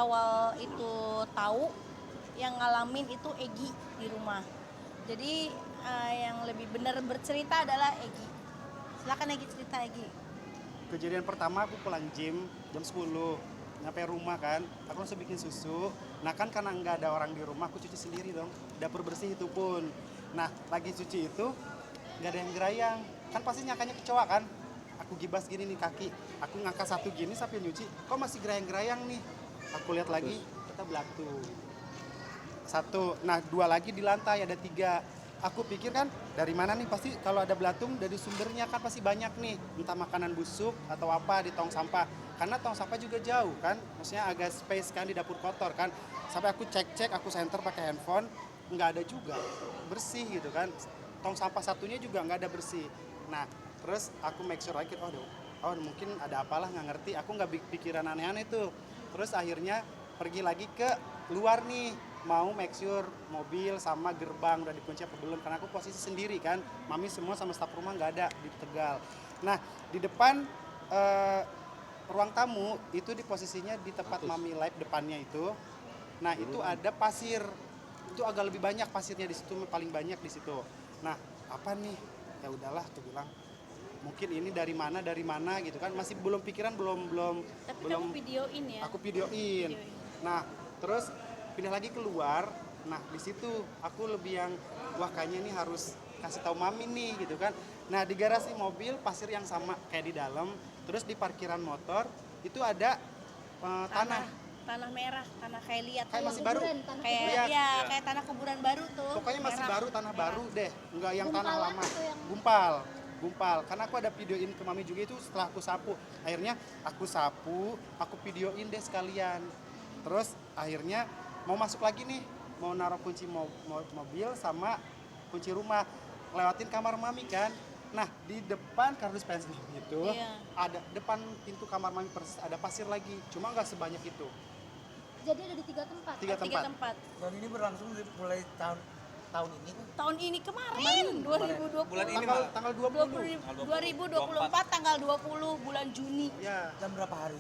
awal itu tahu, yang ngalamin itu Egi di rumah. Jadi yang lebih benar bercerita adalah Egi. Silakan Egi, cerita Egi. Kejadian pertama aku pulang gym jam 10, nyampe rumah kan, aku langsung bikin susu. Nah kan karena nggak ada orang di rumah, aku cuci sendiri dong, dapur bersih itu pun. Nah lagi cuci itu nggak ada yang gerayang, kan pasti nyakanya kecoa kan. Aku gibas gini nih kaki, aku ngangkat satu gini sambil nyuci, kok masih gerayang-gerayang nih. Aku lihat lagi, kita belatung. Satu, nah dua lagi di lantai, ada tiga. Aku pikir kan dari mana nih, pasti kalau ada belatung dari sumbernya kan pasti banyak nih, entah makanan busuk atau apa di tong sampah, karena tong sampah juga jauh kan, maksudnya agak space kan di dapur kotor kan. Sampai aku cek aku center pakai handphone, nggak ada juga bersih gitu kan. Tong sampah satunya juga nggak ada bersih. Nah terus aku make sure lagi, oh mungkin ada apalah, nggak ngerti, aku nggak pikiran aneh-aneh tuh. Terus akhirnya pergi lagi ke luar nih, mau make sure mobil sama gerbang udah dikunci apa belum, karena aku posisi sendiri kan, mami semua sama staf rumah nggak ada di Tegal. Nah di depan ruang tamu itu di posisinya di tempat mami live depannya itu, nah itu ada pasir, itu agak lebih banyak pasirnya di situ, paling banyak di situ. Nah apa nih, ya udahlah tuh bilang mungkin ini dari mana gitu kan, masih belum pikiran, belum Tapi belum kamu videoin ya? aku videoin. Nah terus pindah lagi keluar, nah di situ aku lebih yang wah kayaknya ini harus kasih tahu mami nih gitu kan. Nah di garasi mobil pasir yang sama kayak di dalam, terus di parkiran motor itu ada tanah merah, tanah kayak liat kayak masih tuh. baru, Kayak Iya. ya kayak tanah kuburan baru tuh. pokoknya masih merah. baru, tanah baru deh, nggak yang tanah Gumpalan lama. atau yang- Gumpal, karena aku ada videoin ke mami juga itu setelah aku sapu. Akhirnya aku sapu, aku videoin deh sekalian. Terus akhirnya mau masuk lagi nih, mau naruh kunci mobil sama kunci rumah, lewatin kamar mami kan. Nah di depan kardus pensil itu, Iya. ada depan pintu kamar mami persis ada pasir lagi, cuma nggak sebanyak itu. Jadi ada di 3 tempat. Tiga Tiga tempat. tempat. Dan ini berlangsung mulai tahun ini kan? Tahun ini kemarin 2020. Bulan ini Tanggal 20. 2024 tanggal 20 bulan Juni. Ya, Jam berapa hari?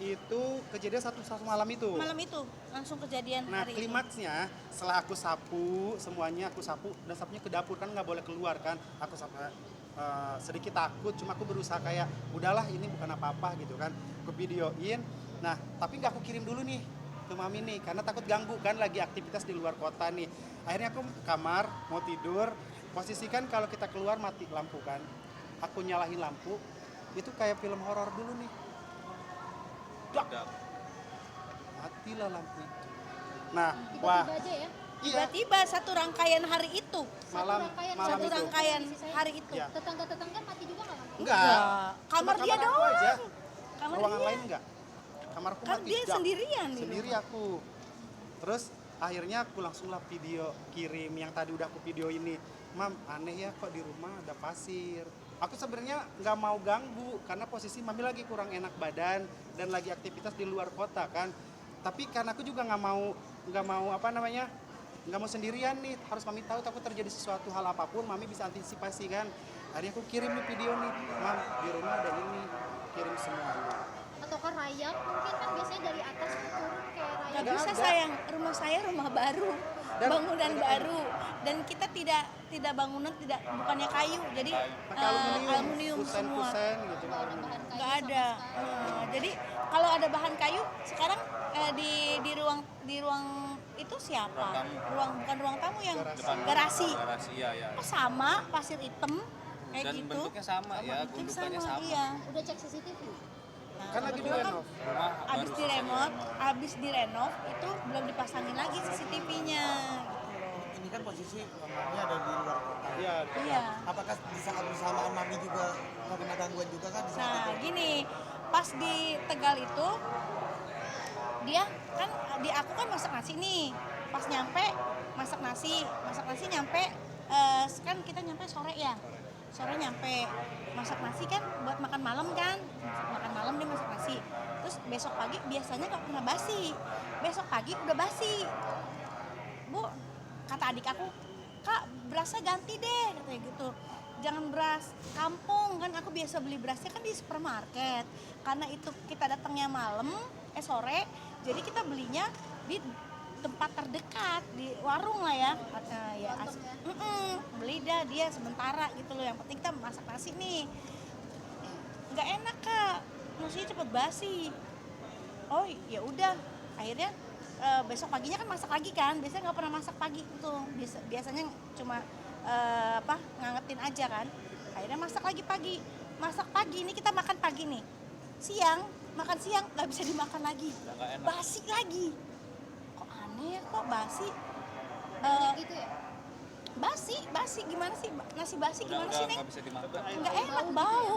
itu kejadian satu malam itu. Malam itu langsung kejadian Nah hari itu. klimaksnya setelah aku sapu semuanya, aku sapu dan sapunya ke dapur kan nggak boleh keluar kan, aku sampai sedikit takut, cuma aku berusaha kayak udahlah ini bukan apa-apa gitu kan, aku videoin. Nah tapi nggak aku kirim dulu nih ke mami nih karena takut ganggu kan, lagi aktivitas di luar kota nih. Akhirnya aku ke kamar mau tidur, posisikan kalau kita keluar mati lampu kan, aku nyalahin lampu itu kayak film horor dulu nih. Dak. Matilah lampu itu. Nah, wah, Tiba-tiba aja ya. iya, Tiba-tiba satu rangkaian hari itu. malam Satu itu. rangkaian hari itu. Iya. Tetangga-tetangga mati juga nggak lampu? Enggak. Kamar Cuma dia aku doang. aja. Kamar Ruangan dia. lain enggak. Kamarku Kan mati. dia dak. sendirian di Sendiri rumah. aku. Terus akhirnya aku langsung lah video kirim yang tadi udah aku video ini. Mam, aneh ya kok di rumah ada pasir. Aku sebenarnya nggak mau ganggu karena posisi mami lagi kurang enak badan dan lagi aktivitas di luar kota kan. Tapi karena aku juga nggak mau apa namanya, nggak mau sendirian nih, harus mami tahu takut terjadi sesuatu hal apapun, mami bisa antisipasi kan. Akhirnya aku kirim nih video nih, mam di rumah ada ini, kirim semuanya. Ataukah rayap? Mungkin kan biasanya dari atas tuh turun kayak rayap. Nggak Nggak bisa ada. sayang, rumah saya rumah baru, Dan- bangunan baru, dan kita tidak bangunan tidak bukannya kayu, jadi Pakai aluminium semua. kusen gitu. Nggak ada bahan kayu Nggak sama ada. sekali. Jadi kalau ada bahan kayu sekarang di ruang itu siapa? Bukan ruang tamu yang garasi. Garasi ya. Oh, sama pasir hitam kayak Dan gitu. bentuknya sama ya, gundukannya sama. Iya. Udah cek CCTV? Kan lagi kebetulan direnov. Rumah habis direnov itu belum dipasangin lagi CCTV-nya gitu. Ini kan posisi mamanya ada di luar kota. Iya. Iya. Apakah di saat bersamaan mami juga kena gangguan juga kan di saat Nah, itu? gini, pas di Tegal itu dia kan aku kan masak nasi nih. Pas nyampe masak nasi nyampe kan kita nyampe sore ya. Sore nyampe masak nasi kan buat makan malam kan. Makan malam dia masak nasi. Terus besok pagi biasanya nggak pernah basi. Besok pagi udah basi. Bu, kata adik aku, Kak berasnya ganti deh katanya gitu. Jangan beras kampung, kan aku biasa beli berasnya kan di supermarket. Karena itu kita datangnya malam, sore, Jadi kita belinya di tempat terdekat, di warung lah ya. Beli dah dia sementara gitu loh. Yang penting kita masak nasi nih. Nggak enak Kak, nasinya cepet basi. Oh ya udah, akhirnya besok paginya kan masak lagi kan. Biasanya nggak pernah masak pagi tuh. Biasanya cuma ngangetin aja kan. Akhirnya masak lagi pagi. Masak pagi ini kita makan pagi nih. Makan siang nggak bisa dimakan lagi. Basi lagi. Kok aneh ya, kok basi? gitu ya. Basi gimana sih? Nasi basi gimana sih, Neng? Nggak bisa dimakan. Nggak enak,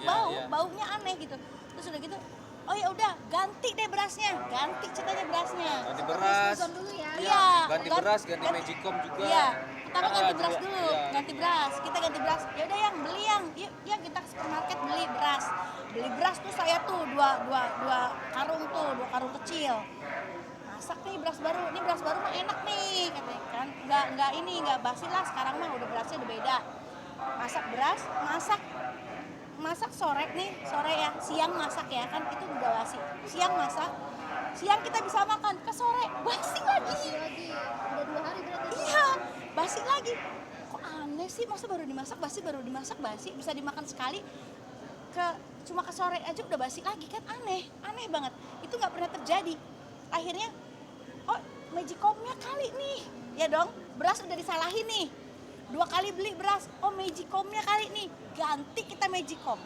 Iya. baunya aneh gitu. Terus udah gitu, oh ya udah ganti deh berasnya, ganti ceritanya berasnya. Ganti beras. Susun dulu ya. Iya. Ganti beras, ganti magicom juga. Iya, pertama Kan ganti ada beras dua. dulu, Iya. ganti beras. Kita ganti beras. Ya udah yang beli yuk kita ke supermarket beli beras. Beli beras tuh saya tuh dua karung kecil. Masak nih beras baru. Ini beras baru mah enak nih katanya kan. Nggak basi lah sekarang mah udah berasnya udah beda. Masak beras, masak sore ya, siang masak ya kan itu udah basi. Siang kita bisa makan, ke sore basi lagi. Basi lagi. Udah 2 hari berarti. Iya, basi lagi. Kok aneh sih, masa baru dimasak basi bisa dimakan sekali. Cuma ke sore aja udah basi lagi kan aneh banget. Itu nggak pernah terjadi. Akhirnya, oh magicomnya kali nih, ya dong. Beras udah disalahin nih. 2 kali beli beras, oh magicomnya kali nih. Ganti kita magicom.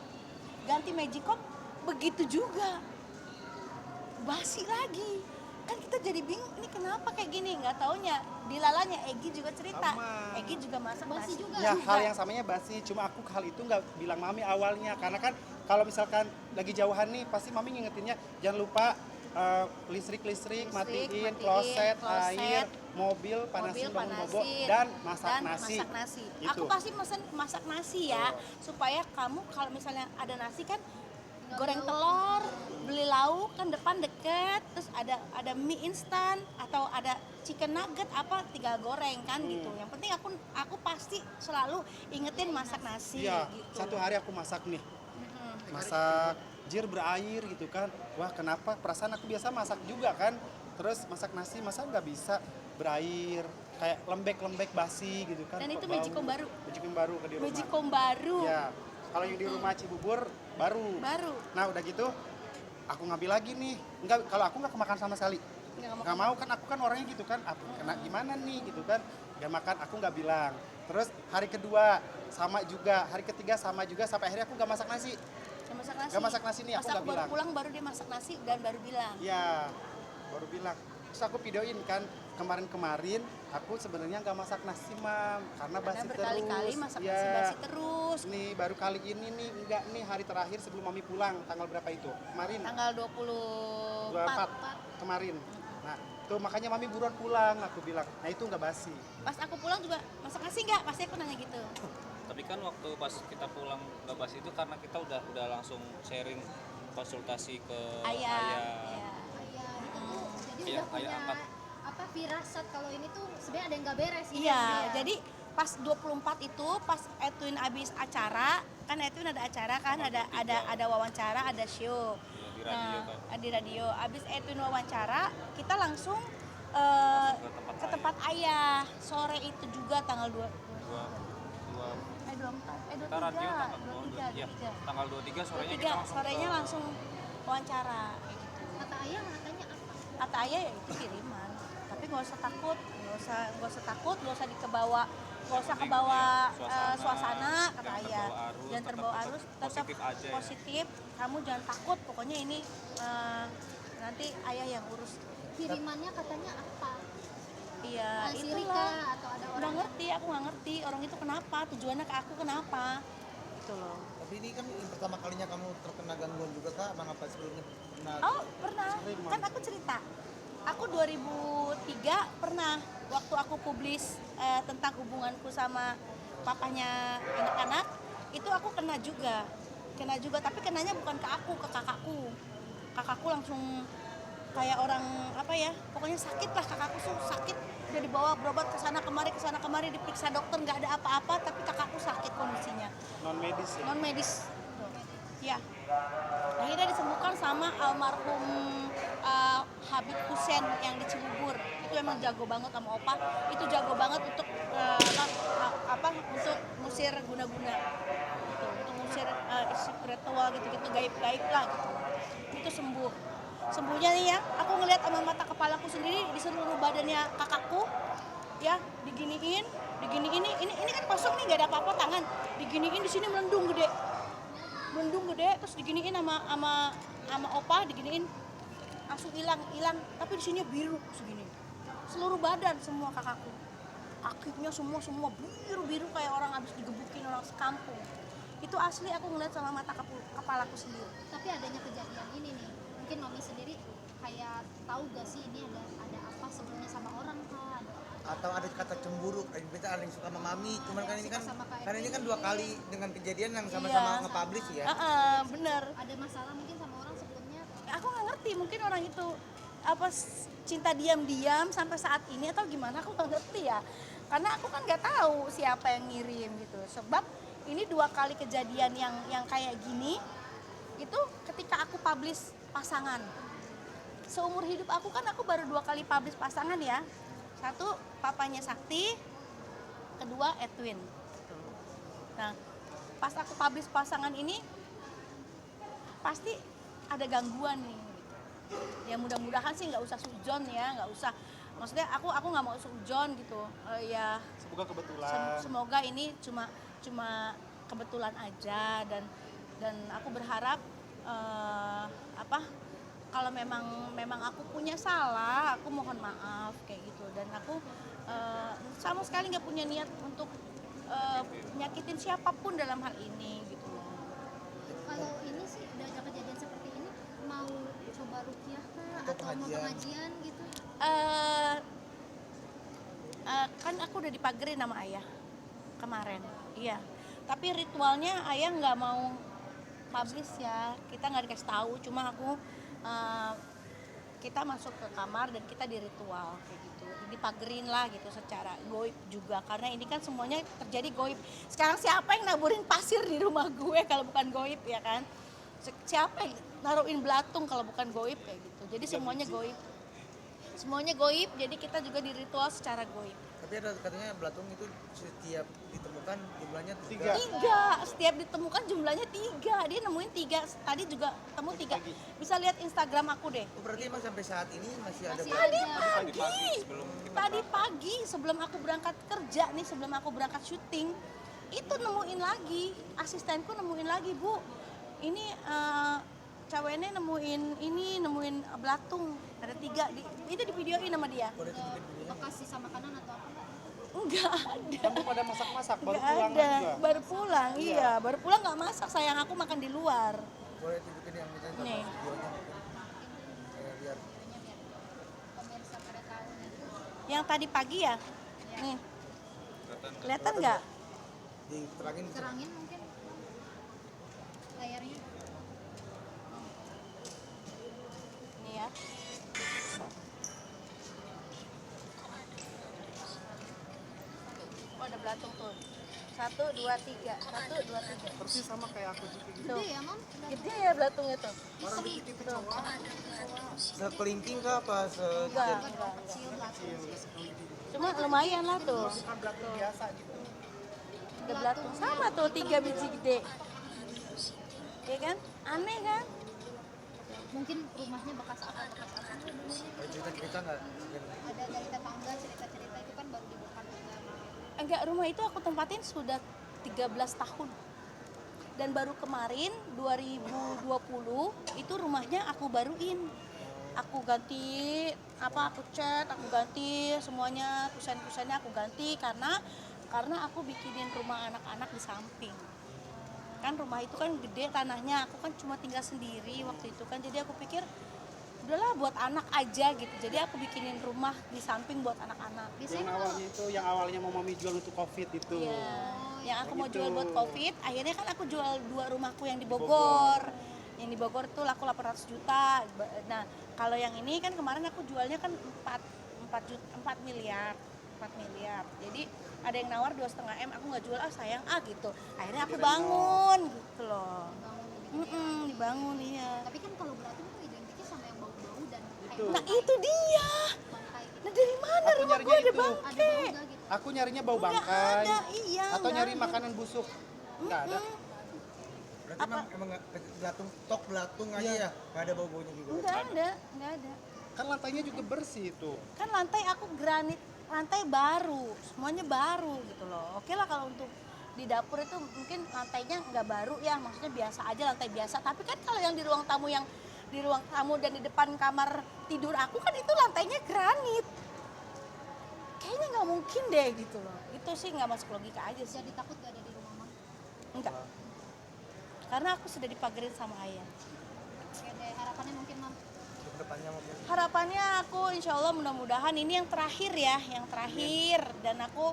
Ganti magicom, begitu juga. Basi lagi. Kan kita jadi bingung, ini kenapa kayak gini? Nggak taunya, dilalanya Egi juga cerita. Sama. Egi juga masak Basi nasi. juga. Ya hal yang samanya basi, cuma aku hal itu nggak bilang mami awalnya karena kan kalau misalkan lagi jauhan nih pasti mami ngingetinnya jangan lupa listrik matiin, kloset, air, mobil panasin bangun bobo dan masak nasi. Aku Gitu. pasti mesen masak nasi ya, supaya kamu kalau misalnya ada nasi kan goreng telur, beli lauk kan depan deket, terus ada mie instan atau ada chicken nugget apa tinggal goreng kan gitu. Yang penting aku pasti selalu ingetin masak nasi Iya, gitu. satu hari aku masak nih, masak jir berair gitu kan. Wah kenapa? Perasaan aku biasa masak juga kan. Terus masak nasi masa nggak bisa berair kayak lembek basi gitu kan. Dan kok itu bau. magicom baru. Magicom baru ke di rumah. Magicom baru. Ya, kalau yang di rumah Cibubur baru. Nah udah gitu aku ngambil lagi nih. Enggak, kalau aku nggak kemakan sama sekali. Nggak mau kan, aku kan orangnya gitu kan. Aku kena gimana nih gitu kan. Nggak makan, aku nggak bilang. Terus hari kedua sama juga, hari ketiga sama juga sampai akhirnya aku nggak masak nasi. Nggak masak nasi nih, aku Pas nggak baru bilang. pulang baru dia masak nasi dan baru bilang. Ya, baru bilang. Terus aku videoin kan kemarin aku sebenarnya nggak masak nasi mam karena basi Karena berkali-kali terus. masak Ya. nasi basi terus. Nih baru kali ini nih enggak nih hari terakhir sebelum mami pulang tanggal berapa itu? Kemarin Tanggal 24. 24 kemarin. Nah, tuh makanya mami buruan pulang aku bilang. Nah, itu nggak basi. Pas aku pulang juga masak nasi nggak? Pasti aku nanya gitu. Tapi kan waktu pas kita pulang ke Bas itu karena kita udah langsung sharing konsultasi ke Ayah. ayah. Iya. Ayah itu tuh jadi Iya, udah punya ayah angkat. apa firasat kalau ini tuh sebenarnya ada yang nggak beres gitu Iya, ya. jadi pas 24 itu pas Edwin abis acara, kan Edwin ada acara kan, ada wawancara, ada show. Iya, di radio kan. Di radio. Abis Edwin wawancara, kita langsung Ke tempat ke tempat ayah. Sore itu juga tanggal 2 Dua 24, kita radio 23, iya, tanggal 23 sorenya 23, kita langsung sorenya ke- langsung wawancara. Kata ayah katanya apa? Kata ayah ya itu kiriman, tapi nggak usah takut, nggak usah takut, nggak usah kebawa suasana, kata jangan ayah. terbawa arus, Jangan terbawa tetap arus, tetap positif aja ya. positif. Kamu jangan takut, pokoknya ini nanti ayah yang urus. Kirimannya katanya apa? Iya, Sirika itulah. atau ada Nggak orang ngerti, aku nggak ngerti orang itu kenapa, tujuannya ke aku kenapa, gitu loh. Tapi ini kan yang pertama kalinya kamu terkena gangguan juga kak, emang apa sebelumnya pernah? Oh pernah, kan aku cerita. Aku 2003 pernah, waktu aku publis tentang hubunganku sama papanya anak-anak, itu aku kena juga, tapi kenanya bukan ke aku, ke kakakku. Kakakku langsung kayak orang apa ya, pokoknya sakit lah, kakakku tuh sakit, udah dibawa berobat ke sana kemari, diperiksa dokter nggak ada apa-apa, tapi kakakku sakit kondisinya. Non medis ya. Non medis ya, akhirnya disembuhkan sama almarhum Habib Hussein yang di Cibubur. Itu emang jago banget sama Opa. Itu jago banget untuk untuk musir guna-guna gitu, untuk musir spiritual gitu-gitu, gaib-gaib lah gitu. Itu sembuhnya nih ya, aku ngelihat sama mata kepalaku sendiri di seluruh badannya kakakku ya, diginiin ini kan kosong nih, nggak ada apa-apa, tangan diginiin, di sini melendung gede, terus diginiin sama Opa, diginiin langsung hilang, tapi di sini biru segini, seluruh badan semua kakakku, kakinya semua biru kayak orang habis digebukin orang sekampung. Itu asli, aku ngeliat sama mata kepalaku sendiri. Tapi adanya kejadian ini nih, mungkin Mami sendiri kayak tahu gak sih ini ada apa sebelumnya sama orang kan? Atau ada kata cemburu, kita ada yang suka sama Mami, cuman kan ini kan Suka sama Kak karena ini kan Erwin. 2 kali dengan kejadian yang sama-sama Iya. nge-publish ya. Bener. Ada masalah mungkin sama orang sebelumnya? Aku nggak ngerti, mungkin orang itu cinta diam-diam sampai saat ini atau gimana, aku nggak ngerti ya, karena aku kan nggak tahu siapa yang ngirim gitu. Sebab ini 2 kali kejadian yang kayak gini itu ketika aku publish pasangan. Seumur hidup aku kan aku baru 2 kali publish pasangan ya. Satu papanya Sakti, kedua Edwin. Nah, pas aku publish pasangan ini pasti ada gangguan nih. Ya mudah-mudahan sih nggak usah sujon ya, nggak usah. Maksudnya aku nggak mau sujon gitu. Ya Semoga kebetulan. semoga ini cuma kebetulan aja, dan aku berharap kalau memang aku punya salah, aku mohon maaf kayak gitu, dan aku sama sekali nggak punya niat untuk nyakitin siapapun dalam hal ini gitu. Kalau ini sih udah ada kejadian seperti ini, mau coba ruqyah kah Atau atau mau pengajian? pengajian gitu? Kan aku udah dipagerin sama ayah kemarin, iya. Tapi ritualnya ayah nggak mau publish ya, kita nggak dikasih tahu. Cuma kita masuk ke kamar dan kita di ritual kayak gitu, dipagerin lah gitu secara goib juga, karena ini kan semuanya terjadi goib. Sekarang siapa yang naburin pasir di rumah gue kalau bukan goib ya kan? Siapa yang naruhin belatung kalau bukan goib kayak gitu? Jadi semuanya goib, jadi kita juga di ritual secara goib. Tapi ada katanya belatung itu setiap ditemukan jumlahnya 3. 3, setiap ditemukan jumlahnya 3, dia nemuin 3, tadi juga temu 3, bisa lihat Instagram aku deh. Oh, berarti emang sampai saat ini masih ada Masih belatung? Tadi pagi sebelum aku berangkat kerja nih, sebelum aku berangkat syuting, itu nemuin lagi, asistenku nemuin lagi, Bu, ini ceweknya nemuin belatung, ada 3, itu di videoin sama dia. Boleh tunjukin videonya? Bekas sisa makanan atau apa? Enggak ada. Kamu pada masak-masak baru Enggak pulang ada, juga. baru pulang, iya, baru pulang nggak masak, sayang, aku makan di luar. Boleh tunjukin yang misalnya Nih. videonya mungkin. Biar Pemirsa pada tahu nih. Yang tadi pagi ya, nih, kelihatan nggak? diterangin. Serangin mungkin layarnya. Nih ya. Oh, ada belatung tuh. 1, 2, 3. 1, 2, 3. Persis sama kayak aku juga gitu. Gede ya, Mam? Gede ya belatungnya tuh. Orang dikit Tuh. Sekelingking kah apa Enggak. Kecil belatung. Cuma lumayan lah tuh. bukan belatung biasa gitu. Ada belatung sama tuh 3 biji gede. Iya kan? Aneh kan? Mungkin rumahnya bekas apa dulunya. cerita nggak? Ada dari tetangga cerita-cerita itu kan baru dibuka juga. Enggak, rumah itu aku tempatin sudah 13 tahun. Dan baru kemarin 2020 itu rumahnya aku baruin. Aku ganti aku cat, aku ganti semuanya, kusen-kusennya aku ganti karena aku bikinin rumah anak-anak di samping. Kan rumah itu kan gede tanahnya, aku kan cuma tinggal sendiri waktu itu kan, jadi aku pikir udahlah buat anak aja gitu, jadi aku bikinin rumah di samping buat anak-anak. Yang awalnya mau mami jual untuk covid itu. Iya, yang aku mau Begitu. jual buat covid, akhirnya kan aku jual 2 rumahku yang di Bogor. Yang di Bogor tuh laku 800 juta. Nah, kalau yang ini kan kemarin aku jualnya kan 4 miliar. Jadi ada yang nawar 2,5 M, aku nggak jual, sayang gitu. Akhirnya aku bangun gitu loh. Bangun gitu. Dibangun iya. Tapi kan kalau belatung tuh identiknya sama yang bau-bau dan itu. Nah itu dia. bangkai gitu. Nah dari mana Aku rumah nyarinya gue ada itu. Ada bangke? bau nggak gitu? Aku nyarinya bau Nggak bangkai. ada, iya. Atau nggak nyari ada. makanan busuk. Nggak ada. Berarti emang belatung aja ya, nggak ada bau-baunya juga. Nggak ada. Kan lantainya juga bersih itu. Kan lantai aku granit, lantai baru, semuanya baru gitu loh. Oke lah kalau untuk di dapur itu mungkin lantainya nggak baru ya, maksudnya biasa aja, lantai biasa. Tapi kan kalau yang di ruang tamu dan di depan kamar tidur aku kan itu lantainya granit. Kayaknya nggak mungkin deh gitu loh. Itu sih nggak masuk logika aja sih. Jadi takut gak ada di rumah mah? Enggak. Karena aku sudah dipagerin sama ayah. Oke deh, harapannya mungkin Mam. Untuk depannya mungkin. Harapannya aku insya Allah mudah-mudahan ini yang terakhir ya, yang terakhir. Dan aku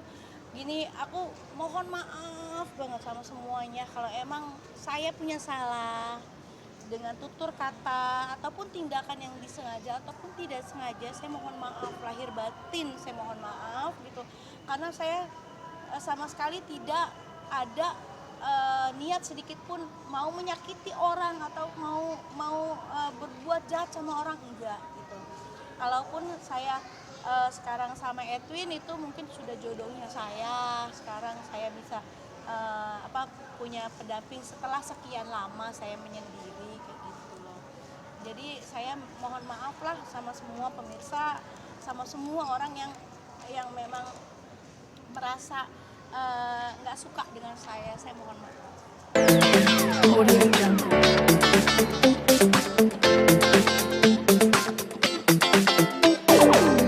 mohon maaf banget sama semuanya kalau emang saya punya salah dengan tutur kata ataupun tindakan yang disengaja ataupun tidak sengaja. Saya mohon maaf lahir batin, saya mohon maaf gitu karena saya sama sekali tidak ada niat sedikit pun mau menyakiti orang atau mau berbuat jahat sama orang, enggak gitu. Kalaupun saya sekarang sama Edwin itu mungkin sudah jodohnya saya. Sekarang saya bisa punya pendamping setelah sekian lama saya menyendiri kayak gitu loh. Jadi saya mohon maaf lah sama semua pemirsa, sama semua orang yang memang merasa nggak suka dengan saya mohon maaf.